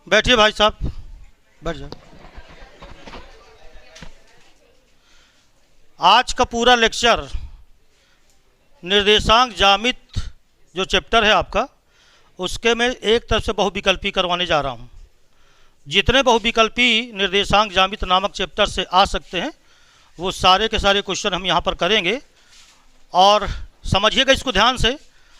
बैठिए भाई साहब, बैठ जाओ। आज का पूरा लेक्चर निर्देशांक जामित जो चैप्टर है आपका, उसके में एक तरफ से बहुविकल्पी करवाने जा रहा हूँ। जितने बहुविकल्पी निर्देशांक जामित नामक चैप्टर से आ सकते हैं वो सारे के सारे क्वेश्चन हम यहाँ पर करेंगे। और समझिएगा इसको ध्यान से,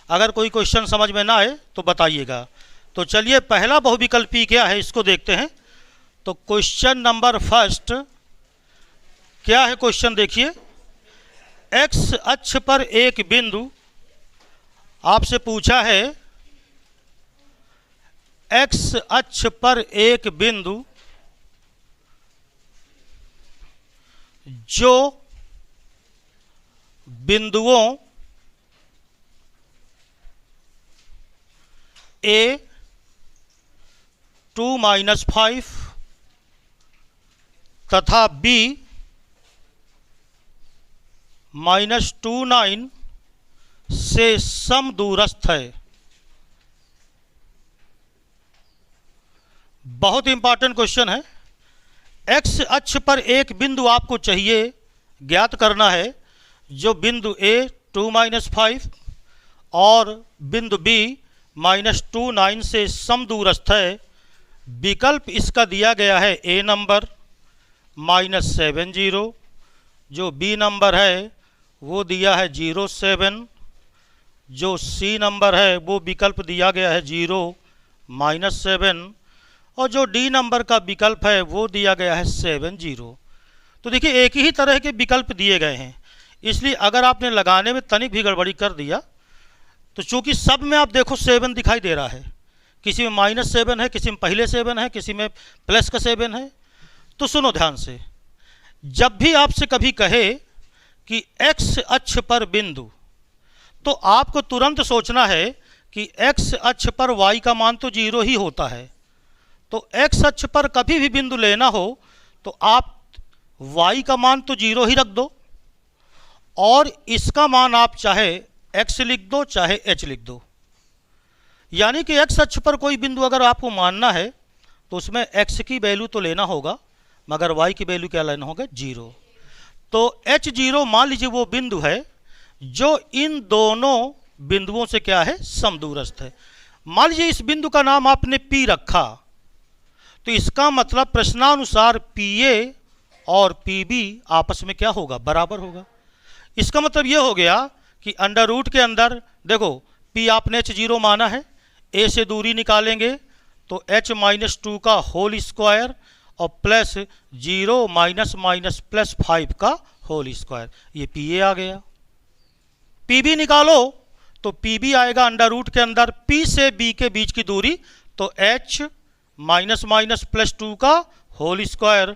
अगर कोई क्वेश्चन समझ में ना आए तो बताइएगा। तो चलिए, पहला बहुविकल्पी क्या है इसको देखते हैं। तो क्वेश्चन नंबर फर्स्ट क्या है, क्वेश्चन देखिए। एक्स अक्ष पर एक बिंदु आपसे पूछा है, एक्स अक्ष पर एक बिंदु जो बिंदुओं A 2-5 तथा B -29 से समदूरस्थ है। बहुत इंपॉर्टेंट क्वेश्चन है। एक्स अक्ष पर एक बिंदु आपको चाहिए, ज्ञात करना है, जो बिंदु A 2-5 और बिंदु B -29 से समदूरस्थ है। विकल्प इसका दिया गया है A नंबर -70, जो B नंबर है वो दिया है 07, जो C नंबर है वो विकल्प दिया गया है 0-7, और जो D नंबर का विकल्प है वो दिया गया है 70। तो देखिए, एक ही तरह के विकल्प दिए गए हैं, इसलिए अगर आपने लगाने में तनिक भी गड़बड़ी कर दिया तो चूंकि सब में आप देखो 7 दिखाई दे रहा है, किसी में -7 है, किसी में पहले 7 है, किसी में प्लस का 7 है। तो सुनो ध्यान से, जब भी आपसे कभी कहे कि एक्स अक्ष पर बिंदु, तो आपको तुरंत सोचना है कि एक्स अक्ष पर वाई का मान तो 0 ही होता है। तो एक्स अक्ष पर कभी भी बिंदु लेना हो तो आप वाई का मान तो 0 ही रख दो, और इसका मान आप चाहे x लिख दो चाहे h लिख दो। यानी कि x अक्ष पर कोई बिंदु अगर आपको मानना है तो उसमें x की वैल्यू तो लेना होगा, मगर y की वैल्यू क्या लेना होगा, 0। तो h0 मान लीजिए वो बिंदु है जो इन दोनों बिंदुओं से क्या है, समदूरस्थ है। मान लीजिए इस बिंदु का नाम आपने P रखा, तो इसका मतलब प्रश्नानुसार PA और PB आपस में क्या होगा, बराबर होगा। इसका मतलब यह हो गया कि अंडर रूट के अंदर देखो, P आपने h0 माना है, A से दूरी निकालेंगे तो h-2 का होल स्क्वायर और प्लस 0 -+5 का होल स्क्वायर, ये PA आ गया। PB निकालो तो PB आएगा अंडर रूट के अंदर P से B के बीच की दूरी, तो h -+2 का होल स्क्वायर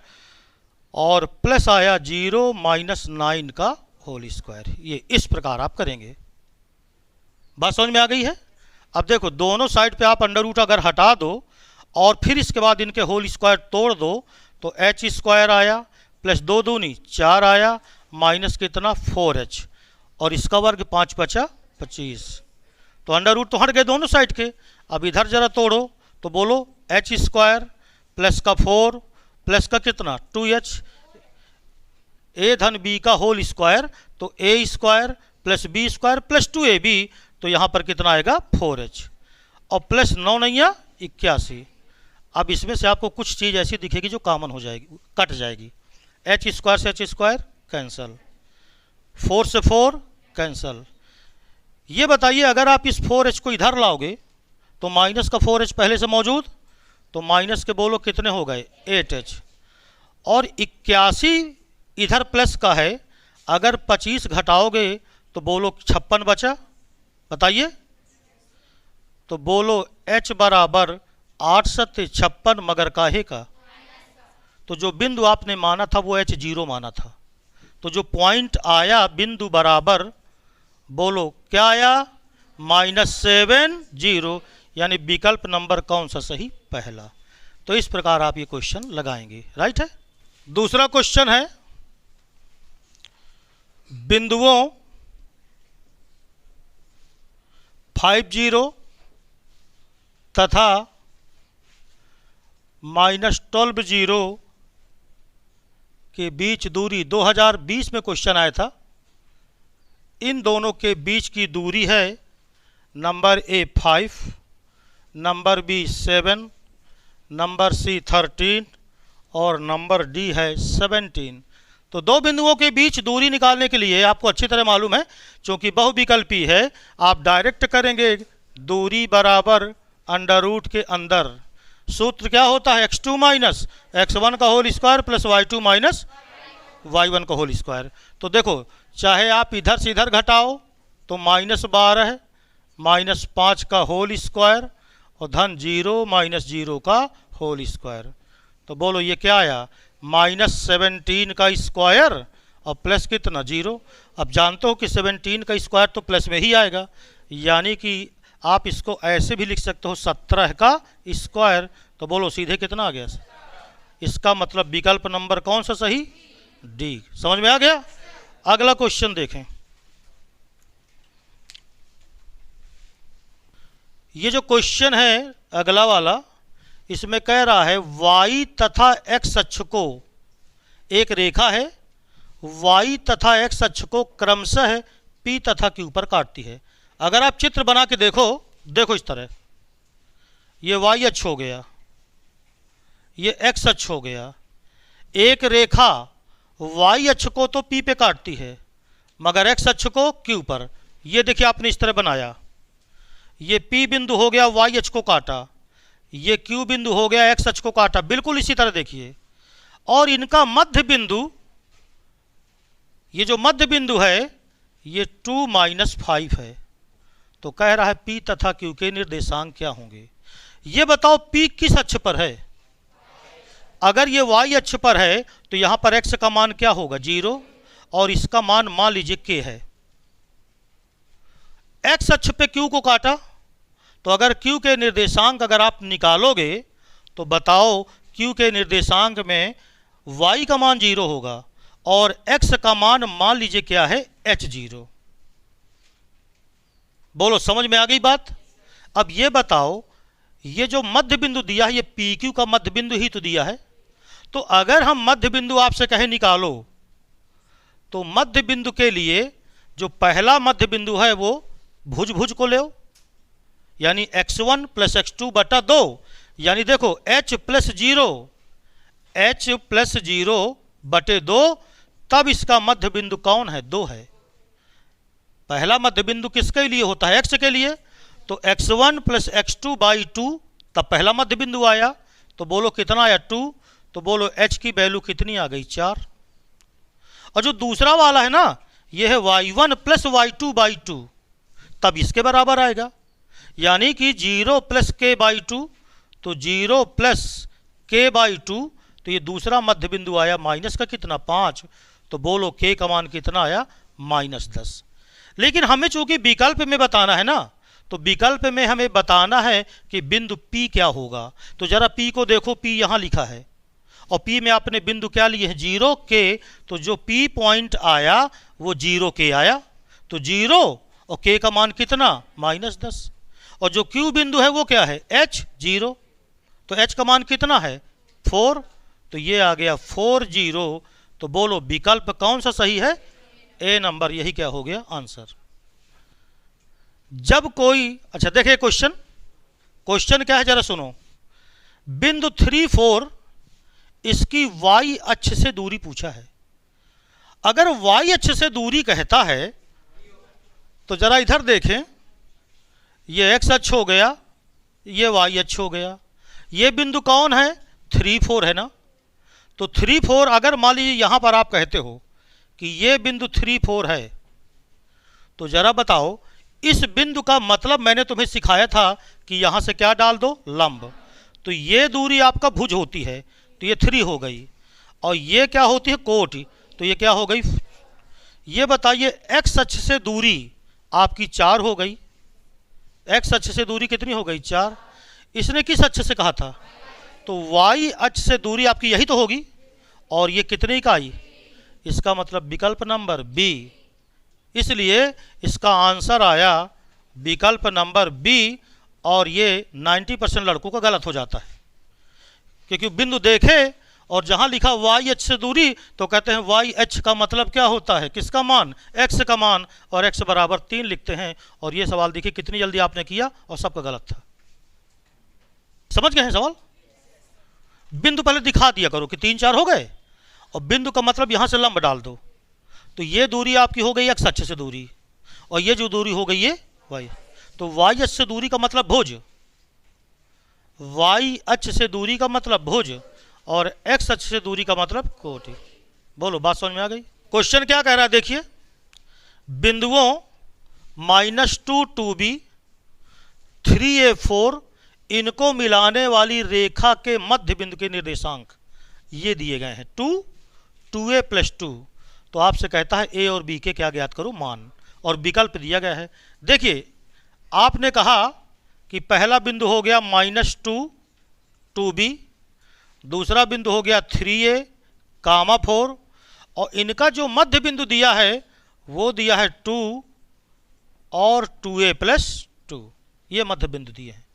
और प्लस आया 0 -9 का होल स्क्वायर। ये इस प्रकार आप करेंगे। बात समझ में आ गई है। अब देखो, दोनों साइड पे आप अंडर रूट अगर हटा दो और फिर इसके बाद इनके होल स्क्वायर तोड़ दो तो h² आया, प्लस 2 दूनी 4 आया, माइनस कितना 4h, और इसका वर्ग 5 बचा 25। तो अंडर रूट तो हट गए दोनों साइड के। अब इधर जरा तोड़ो तो बोलो h² प्लस का 4 प्लस का कितना 2h, a धन b का होल स्क्वायर, तो a² plus b² plus 2ab, तो यहाँ पर कितना आएगा 4h, और प्लस 9 नैया 81। अब इसमें से आपको कुछ चीज़ ऐसी दिखेगी जो कॉमन हो जाएगी, कट जाएगी। h² से h² कैंसल, 4 से 4 कैंसल। ये बताइए, अगर आप इस 4h को इधर लाओगे तो माइनस का 4h पहले से मौजूद, तो माइनस के बोलो कितने हो गए 8h, और 81 इधर प्लस का है, अगर 25 घटाओगे तो बोलो 56 बचा। बताइए, तो बोलो h बराबर 8 सत्ते 56, मगर काहे का, तो जो बिंदु आपने माना था वो h0 माना था, तो जो पॉइंट आया बिंदु बराबर, बोलो क्या आया, -70, यानी विकल्प नंबर कौन सा सही, पहला। तो इस प्रकार आप ये क्वेश्चन लगाएंगे, राइट है। दूसरा क्वेश्चन है, बिंदुओं 50 तथा -12 जीरो के बीच दूरी 2020 में क्वेश्चन आया था। इन दोनों के बीच की दूरी है number A 5, number B 7, number C 13 और नंबर डी है 17। तो दो बिंदुओं के बीच दूरी निकालने के लिए आपको अच्छी तरह मालूम है, क्योंकि बहुविकल्पी है, आप डायरेक्ट करेंगे दूरी बराबर अंडर रूट के अंदर। सूत्र क्या होता है? x2 माइनस x1 का whole square plus y2 minus y1 का होल स्क्वायर। तो देखो, चाहे आप इधर से इधर घटाओ तो -12 -5 का होल स्क्वायर और धन 0 -0 का होल स्क्वायर। तो बोलो ये क्या आया? -17 का स्क्वायर और प्लस कितना? 0। अब जानते हो कि 17 का स्क्वायर तो प्लस में ही आएगा, यानी कि आप इसको ऐसे भी लिख सकते हो 17 का स्क्वायर। तो बोलो सीधे कितना आ गया? इसका मतलब विकल्प नंबर कौन सा सही? डी। समझ में आ गया? अगला क्वेश्चन देखें। ये जो क्वेश्चन है अगला वाला, इसमें कह रहा है y तथा x अक्ष को, एक रेखा है y तथा x अक्ष को क्रमशः p तथा q पर काटती है। अगर आप चित्र बना के देखो इस तरह, ये y अक्ष हो गया, ये x अक्ष हो गया। एक रेखा y अक्ष को तो p पे काटती है, मगर x अक्ष को q पर। ये देखिए आपने इस तरह बनाया, ये p बिंदु हो गया y अक्ष को काटा, ये q बिंदु हो गया x अक्ष को काटा। बिल्कुल इसी तरह देखिए, और इनका मध्य बिंदु, ये जो मध्य बिंदु है ये 2 - 5 है। तो कह रहा है p तथा q के निर्देशांक क्या होंगे? ये बताओ p किस अक्ष पर है? अगर ये y अक्ष पर है तो यहां पर x का मान क्या होगा? 0, और इसका मान मान लीजिए k है। x अक्ष पे q को काटा, तो अगर q के निर्देशांक अगर आप निकालोगे तो बताओ q के निर्देशांक में y का मान 0 होगा और x का मान मान लीजिए क्या है? h0। बोलो समझ में आ गई बात? अब ये बताओ, ये जो मध्य बिंदु दिया है ये PQ का मध्य बिंदु ही तो दिया है। तो अगर हम मध्य बिंदु आपसे कहें निकालो, तो मध्य बिंदु के लिए जो पहला मध्य बिंदु है वो भुज को ले, यानी x1 + x2 बटा 2, यानी देखो h + 0 बटे 2, तब इसका मध्य बिंदु कौन है? 2 है। पहला मध्य बिंदु किसके लिए होता है? x के लिए। तो x1 + x2/2 तब पहला मध्य बिंदु आया। तो बोलो कितना आया? 2। तो बोलो h की वैल्यू कितनी आ गई? 4। और जो दूसरा वाला है ना, यह है y1 + y2/2, तब इसके बराबर आएगा, यानी कि 0 + k/2, तो 0 + k/2, तो ये दूसरा मध्य बिंदु आया माइनस का कितना? 5। तो बोलो k का मान कितना आया? -10। लेकिन हमें चूंकि विकल्प में बताना है ना, तो विकल्प में हमें बताना है कि बिंदु P क्या होगा। तो जरा P को देखो, P यहाँ लिखा है और P में आपने बिंदु क्या लिए है? 0 k। तो जो P पॉइंट आया वो 0 k आया, तो 0 और k का मान कितना? -10। और जो Q बिंदु है वो क्या है? h0। तो h का मान कितना है? 4। तो ये आ गया 40। तो बोलो विकल्प कौन सा सही है? ए नंबर। यही क्या हो गया? आंसर। जब कोई, अच्छा देखिए क्वेश्चन क्या है जरा सुनो। बिंदु 3, 4 इसकी y अक्ष से दूरी पूछा है। अगर y अक्ष से दूरी कहता है तो जरा इधर देखें, ये x अक्ष हो गया, ये y अक्ष हो गया। ये बिंदु कौन है? 3, 4 है ना। तो 3, 4 अगर मान लीजिए यहां पर आप कहते हो कि ये बिंदु 3, 4 है, तो जरा बताओ इस बिंदु का मतलब मैंने तुम्हें सिखाया था कि यहां से क्या डाल दो? लंब। तो ये दूरी आपका भुज होती है, तो ये 3 हो गई, और ये क्या होती है? कोट। तो ये क्या हो गई? ये बताइए x अक्ष से दूरी आपकी 4 हो गई। x अक्ष से दूरी कितनी हो गई? 4। इसने किस अक्ष से कहा था? तो y अक्ष से दूरी आपकी यही तो होगी, और ये कितनी का आई? इसका मतलब विकल्प नंबर बी। इसलिए इसका आंसर आया विकल्प नंबर बी, और ये 90% लड़कों का गलत हो जाता है। क्योंकि बिंदु देखे और जहां लिखा वाई एच से दूरी तो कहते हैं वाई एच का मतलब क्या होता है, किसका मान, एक्स का मान, और एक्स बराबर 3 लिखते हैं। और ये सवाल देखिए कितनी जल्दी आपने किया और सबका गलत था। समझ गए हैं सवाल? बिंदु पहले दिखा दिया करो कि 3 4 हो गए, और बिंदु का मतलब यहां से लंब डाल दो। तो ये दूरी आपकी हो गई एक्स अक्ष से दूरी, और ये जो दूरी हो गई ये वाई। तो वाई अक्ष से दूरी का मतलब भुज, वाई अक्ष से दूरी का मतलब भुज, और एक्स अक्ष से दूरी का मतलब कोटि। बोलो बात समझ में आ गई? क्वेश्चन क्या कह रहा है देखिए, बिंदुओं -2 2b 3a4 इनको मिलाने वाली रेखा के मध्य बिंदु के निर्देशांक ये दिए गए हैं 2 2a + 2। तो आपसे कहता है ए और बी के क्या ज्ञात करो मान, और विकल्प दिया गया है। देखिए आपने कहा कि पहला बिंदु हो गया -2 2b, दूसरा बिंदु हो गया 3a, 4, और इनका जो मध्य बिंदु दिया है वो दिया है 2 और 2a + 2, ये मध्य बिंदु दिए हैं।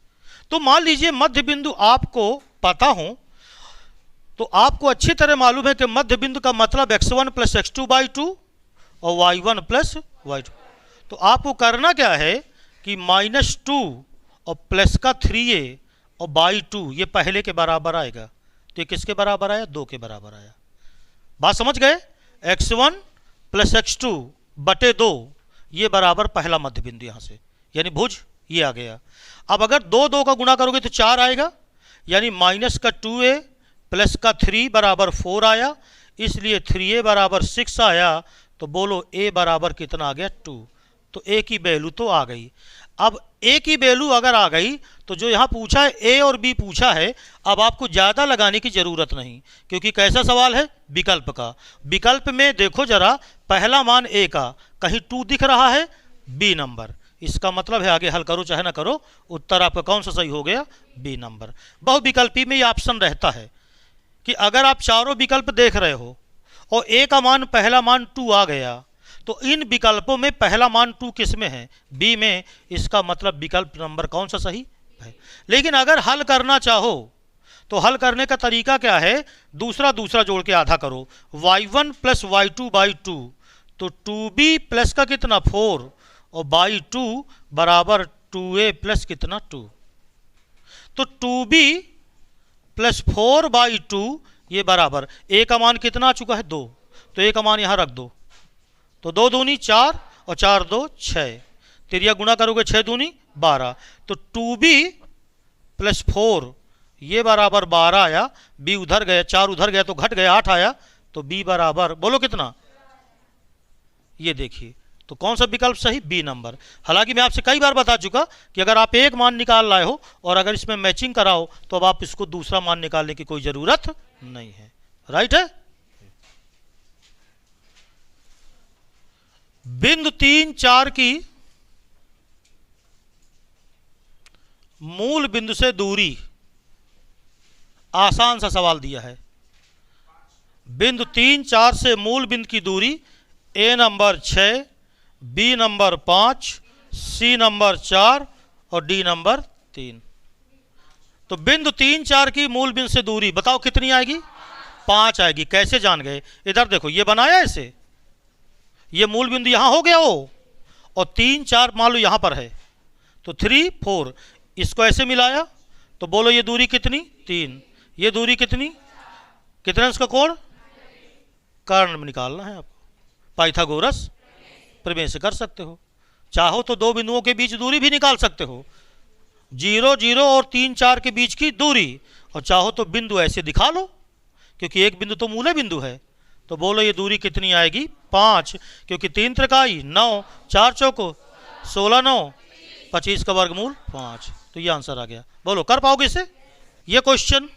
तो मान लीजिए मध्य बिंदु आपको पता हो, तो आपको अच्छी तरह मालूम है कि मध्य बिंदु का मतलब x1 + x2/2 और y1 + y2। तो आपको करना क्या है कि -2 और प्लस का 3a और /2 ये पहले के बराबर आएगा। तो ये किसके बराबर आया, 2 के बराबर आया। बात समझ गए? x1 + x2/2 ये बराबर पहला मध्य बिंदु यहां से, यानी भुज ये आ गया। अब अगर 2 2 का गुणा करोगे तो 4 आएगा, यानी -2a प्लस का 3 बराबर 4 आया, इसलिए 3a बराबर 6 आया। तो बोलो a बराबर कितना आ गया, 2। तो a की वैल्यू तो आ गई। अब a की वैल्यू अगर आ गई तो जो यहाँ पूछा है a और b पूछा है, अब आपको ज़्यादा लगाने की ज़रूरत नहीं, क्योंकि कैसा सवाल है, विकल्प का। विकल्प में देखो जरा, पहला मान a का, कहीं 2 दिख रहा है, b नंबर, इसका मतलब है आगे हल करो चाहे ना करो, उत्तर आपका कौन सा सही हो गया, बी नंबर। बहुविकल्पी में ये ऑप्शन रहता है कि अगर आप चारों विकल्प देख रहे हो और ए का मान पहला मान 2 आ गया, तो इन विकल्पों में पहला मान 2 किस में है, बी में, इसका मतलब विकल्प नंबर कौन सा सही है। लेकिन अगर हल करना चाहो तो हल करने का तरीका क्या है, दूसरा जोड़ के आधा करो, y1 + y2/2, तो 2b प्लस का कितना 4 और /2 बराबर 2a प्लस कितना 2। तो 2b + 4/2 ये बराबर a का मान कितना आ चुका है 2, तो a का मान यहां रख दो। तो 2 दूनी 4 और 4 2 6, तिरिया गुणा करोगे 6 दूनी 12। तो 2b + 4 ये बराबर 12 आया, b उधर गया, 4 उधर गया तो घट गया 8 आया, तो b बराबर बोलो कितना, ये देखिए। तो कौन सा विकल्प सही, बी नंबर। हालांकि मैं आपसे कई बार बता चुका कि अगर आप एक मान निकाल लाए हो और अगर इसमें मैचिंग कराओ तो अब आप इसको दूसरा मान निकालने की कोई जरूरत नहीं है। राइट है? बिंदु 3 4 की मूल बिंदु से दूरी, आसान सा सवाल दिया है। बिंदु 3 4 से मूल बिंदु की दूरी A number 6, B number 5, C number 4 और डी नंबर 3। तो बिंदु 3 4 की मूल बिंदु से दूरी बताओ कितनी आएगी, 5 आएगी। कैसे जान गए, इधर देखो ये बनाया ऐसे, ये मूल बिंदु यहां हो गया हो, और 3 4 मान लो यहां पर है, तो 3 4 इसको ऐसे मिलाया, तो बोलो ये दूरी कितनी 3, ये दूरी कितनी, कितना इसका कोण, कर्ण में निकालना है आपको, पाइथागोरस प्रमेय से कर सकते हो। चाहो तो 2 बिंदुओं के बीच दूरी भी निकाल सकते हो, 0 0 और 3 4 के बीच की दूरी, और चाहो तो बिंदु ऐसे दिखा लो, क्योंकि एक बिंदु तो मूल बिंदु है। तो बोलो ये दूरी कितनी आएगी 5, क्योंकि 3 त्रिकाई 9, 4 चौको 16 9 25 का वर्गमूल 5। तो ये आंसर आ गया। बोलो कर पाओगे इसे? ये क्वेश्चन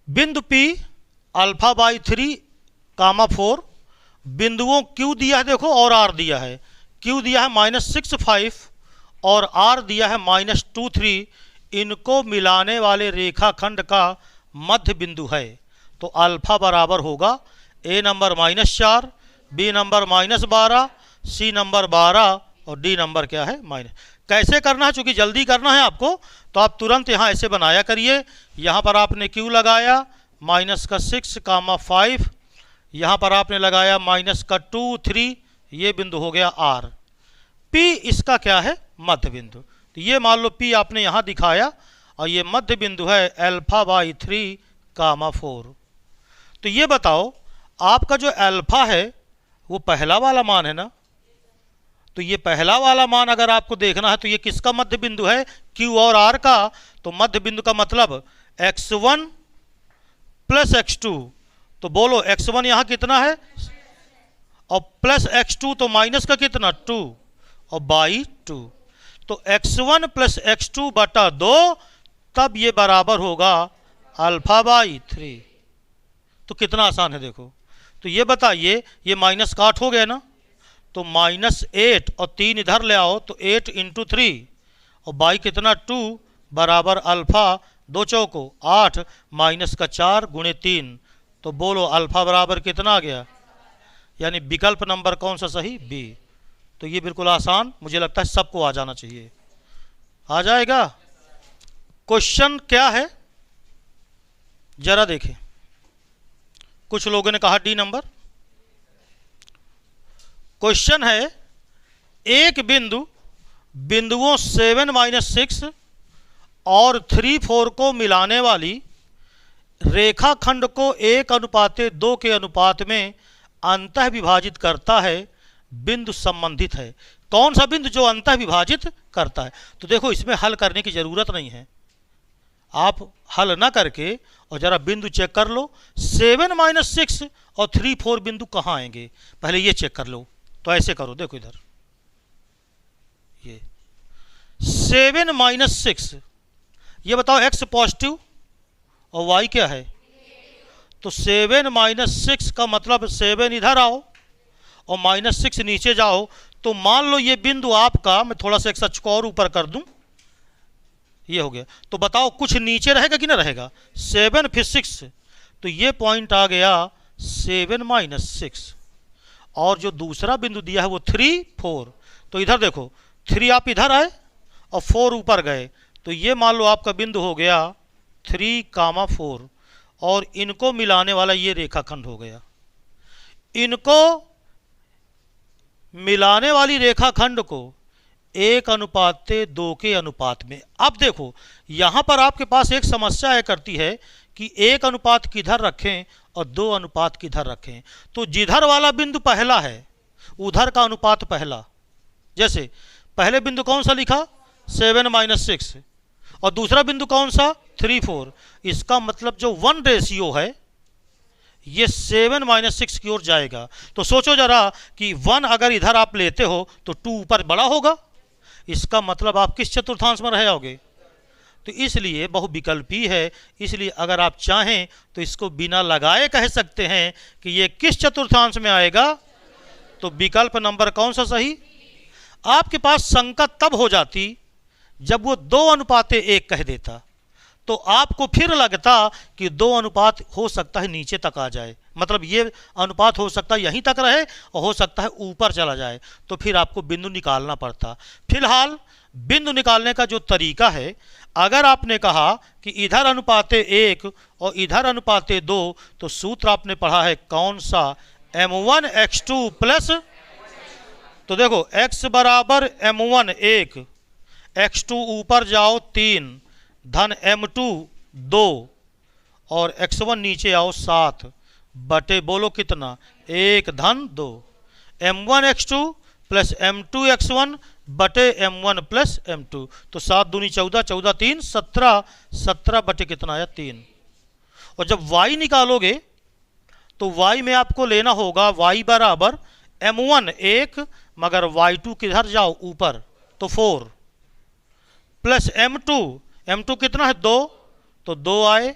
बिंदु P α/3, 4 बिंदुओं Q दिया है देखो और R दिया है। Q दिया है -6 5 और R दिया है -2 3। इनको मिलाने वाले रेखाखंड का मध्य बिंदु है। तो अल्फा बराबर होगा A number -4, B number -12, C number 12 और D नंबर क्या है कैसे करना है, चूंकि जल्दी करना है आपको, तो आप तुरंत यहाँ ऐसे बनाया करिए। यहाँ पर आपने Q लगाया माइनस का 6 कामा 5, यहाँ पर आपने लगाया माइनस का 2 3, ये बिंदु हो गया R। P इसका क्या है, मध्य बिंदु। तो ये मान लो P आपने यहाँ दिखाया और ये मध्य बिंदु है अल्फा बाई 3 कामा 4। तो ये बताओ आपका जो अल्फा है वो पहला वाला मान है ना, तो ये पहला वाला मान अगर आपको देखना है तो ये किसका मध्य बिंदु है, Q और R का। तो मध्य बिंदु का मतलब x1 प्लस x2, तो बोलो x1 यहाँ कितना है और प्लस x2 तो माइनस का कितना 2 और बाई 2, तो x1 प्लस x2 बटा 2, तब ये बराबर होगा अल्फा बाई 3। तो कितना आसान है देखो। तो ये बताइए ये माइनस का 8 हो गया ना, तो माइनस 8 और 3 इधर ले आओ तो 8 इंटू 3 और बाई कितना 2 बराबर अल्फा 2 चौको 8 माइनस का 4 गुणे 3, तो बोलो अल्फा बराबर कितना आ गया, यानी विकल्प नंबर कौन सा सही, बी। तो ये बिल्कुल आसान, मुझे लगता है सबको आ जाना चाहिए। आ जाएगा। क्वेश्चन क्या है जरा देखें। कुछ लोगों ने कहा डी नंबर। क्वेश्चन है एक बिंदुओं 7 माइनस 6 और 3 4 को मिलाने वाली रेखाखंड को 1:2 के अनुपात में अंतः विभाजित करता है, बिंदु संबंधित है। कौन सा बिंदु जो अंतः विभाजित करता है। तो देखो इसमें हल करने की जरूरत नहीं है, आप हल ना करके और जरा बिंदु चेक कर लो। 7 माइनस 6 और 3 4 बिंदु कहाँ आएंगे, पहले ये चेक कर लो। तो ऐसे करो, देखो इधर ये 7 माइनस 6, ये बताओ x पॉजिटिव और y क्या है। तो 7 माइनस 6 का मतलब 7 इधर आओ और माइनस 6 नीचे जाओ। तो मान लो ये बिंदु आपका, मैं थोड़ा सा एक सच को और ऊपर कर दूं, ये हो गया। तो बताओ कुछ नीचे रहेगा कि ना रहेगा, 7 फिर 6, तो ये पॉइंट आ गया 7 माइनस 6। और जो दूसरा बिंदु दिया है वो 3 4, तो इधर देखो 3 आप इधर आए और 4 ऊपर गए, तो ये मान लो आपका बिंदु हो गया 3 कामा 4, और इनको मिलाने वाला ये रेखाखंड हो गया। इनको मिलाने वाली रेखाखंड को 1:2 के अनुपात में। अब देखो यहां पर आपके पास एक समस्या आया करती है कि 1 अनुपात किधर रखें और 2 अनुपात किधर रखें। तो जिधर वाला बिंदु पहला है उधर का अनुपात पहला। जैसे पहले बिंदु कौन सा लिखा 7 माइनस 6 और दूसरा बिंदु कौन सा 3 4। इसका मतलब जो 1 रेशियो है ये 7 माइनस 6 की ओर जाएगा। तो सोचो जरा कि 1 अगर इधर आप लेते हो तो 2 ऊपर बड़ा होगा, इसका मतलब आप किस चतुर्थांश में रह जाओगे। तो इसलिए बहुविकल्पी है, इसलिए अगर आप चाहें तो इसको बिना लगाए कह सकते हैं कि ये किस चतुर्थांश में आएगा। तो विकल्प नंबर कौन सा सही। आपके पास शंका तब हो जाती जब वो 2:1 कह देता, तो आपको फिर लगता कि 2 अनुपात हो सकता है नीचे तक आ जाए, मतलब ये अनुपात हो सकता है यहीं तक रहे और हो सकता है ऊपर चला जाए, तो फिर आपको बिंदु निकालना पड़ता। फिलहाल बिंदु निकालने का जो तरीका है, अगर आपने कहा कि इधर अनुपाते 1 और इधर अनुपाते 2, तो सूत्र आपने पढ़ा है कौन सा, m1 x2 प्लस। तो देखो x बराबर m1 1, x2 ऊपर जाओ 3 धन m2 2 और x1 नीचे आओ 7 बटे बोलो कितना 1 धन 2, m1 x2 plus m2 x1 बटे m1 प्लस m2। तो 7 दूनी 14, 14 3 17, 17 बटे कितना आया 3। और जब y निकालोगे तो y में आपको लेना होगा y बराबर m1 1 मगर y2 किधर जाओ ऊपर तो 4 प्लस m2 कितना है 2, तो 2 आए,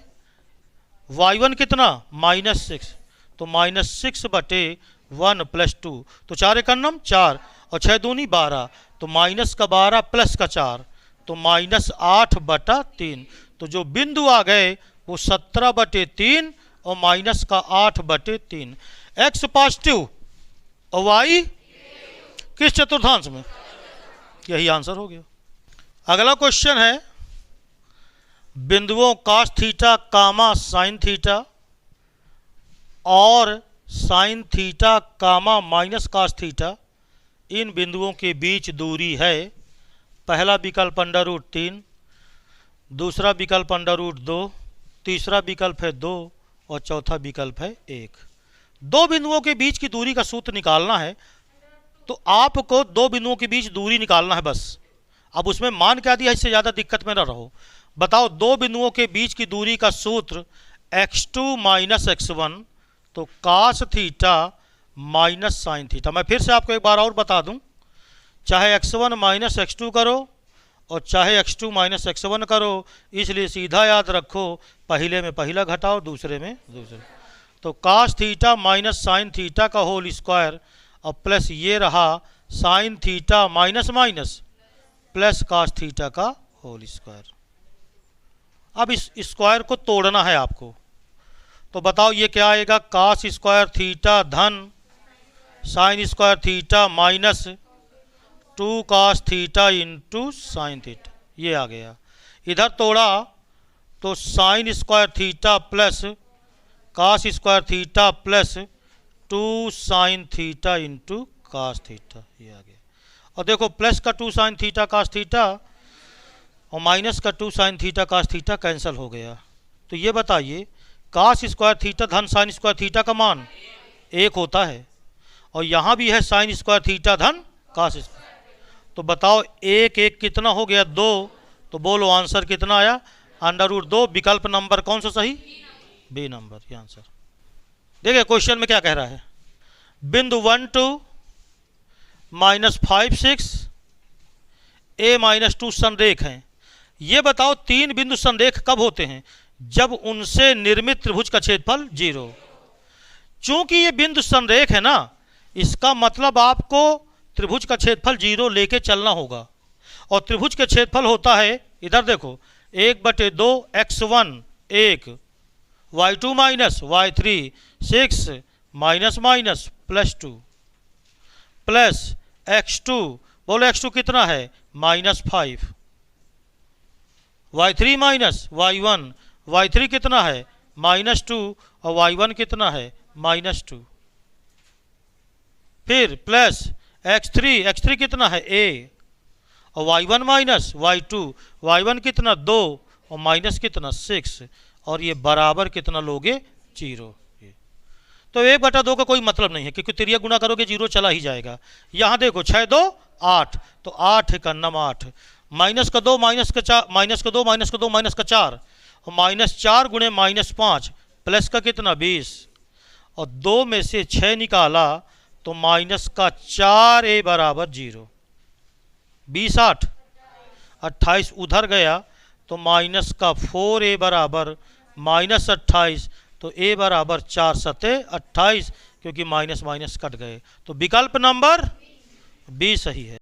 y1 कितना -6, तो -6 बटे 1 प्लस 2, तो 4 एकन्नम 4 और 6 दूनी 12, तो माइनस का 12 प्लस का 4, तो -8 बटा 3। तो जो बिंदु आ गए वो 17 बटे 3 और माइनस का 8 बटे 3। x पॉजिटिव और y किस चतुर्थांश में, यही आंसर हो गया। अगला क्वेश्चन है बिंदुओं cos theta comma sine theta और sine theta comma minus cos theta, इन बिंदुओं के बीच दूरी है। पहला विकल्प √3, दूसरा विकल्प √2, तीसरा विकल्प है 2 और चौथा विकल्प है 1। दो बिंदुओं के बीच की दूरी का सूत्र निकालना है, तो आपको दो बिंदुओं के बीच दूरी निकालना है बस। अब उसमें मान क्या दिया, इससे ज़्यादा दिक्कत में ना रहो। बताओ दो बिंदुओं के बीच की दूरी का सूत्र x2 माइनस x1, तो cos theta minus sine theta. मैं फिर से आपको एक बार और बता दूं, चाहे x1 माइनस x2 करो और चाहे x2 माइनस x1 करो, इसलिए सीधा याद रखो पहले में पहला घटाओ, दूसरे में दूसरे। तो cos theta minus sine theta का होल स्क्वायर और प्लस ये रहा sine theta minus minus plus cos theta का होल स्क्वायर। अब इस स्क्वायर को तोड़ना है आपको, तो बताओ ये क्या आएगा, cos स्क्वायर थीटा धन sine square theta minus 2 cos theta into sine theta, ये आ गया। इधर तोड़ा तो sine square theta plus cos square theta plus 2 sine theta into cos theta, ये आ गया। और देखो प्लस का 2 साइन थीटा cos थीटा और माइनस का 2 sine theta cos theta cancel हो गया। तो ये बताइए cos स्क्वायर थीटा धन साइन स्क्वायर थीटा का मान 1 होता है, और यहाँ भी है साइन स्क्वायर थीटा धन cos स्क्वायर। तो बताओ 1 1 कितना हो गया, 2। तो बोलो आंसर कितना आया, √2। विकल्प नंबर कौन सा सही, बी नंबर, ये आंसर। देखिए क्वेश्चन में क्या कह रहा है, बिंदु 1 2 -5 6 a -2 संरेख हैं। ये बताओ तीन बिंदु संरेख कब होते हैं, जब उनसे निर्मित त्रिभुज का क्षेत्रफल 0। चूंकि ये बिंदु संरेख है ना, इसका मतलब आपको त्रिभुज का क्षेत्रफल 0 लेके चलना होगा। और त्रिभुज के क्षेत्रफल होता है, इधर देखो 1/2 x1 1 y2 minus y3 6 minus minus +2 plus x2, बोलो x2 कितना है -5, y3 माइनस y1, y3 कितना है -2 और y1 कितना है -2। फिर प्लस x3 कितना है a और y1 माइनस y2, y1 कितना 2 और माइनस कितना 6, और ये बराबर कितना लोगे 0। तो 1/2 का कोई मतलब नहीं है, क्योंकि त्रिया गुणा करोगे 0 चला ही जाएगा। यहाँ देखो 6 2 8, तो 8 है का नम 8, माइनस का 2 माइनस का 4 माइनस का 2 माइनस का 2 माइनस का 4 और -4 गुणे -5 प्लस का कितना 20, और 2 में से 6 निकाला तो माइनस का 4a बराबर 0। 20 8 28 उधर गया तो माइनस का 4a बराबर -28, तो a बराबर 4 7 28, क्योंकि माइनस माइनस कट गए। तो विकल्प नंबर बी सही है।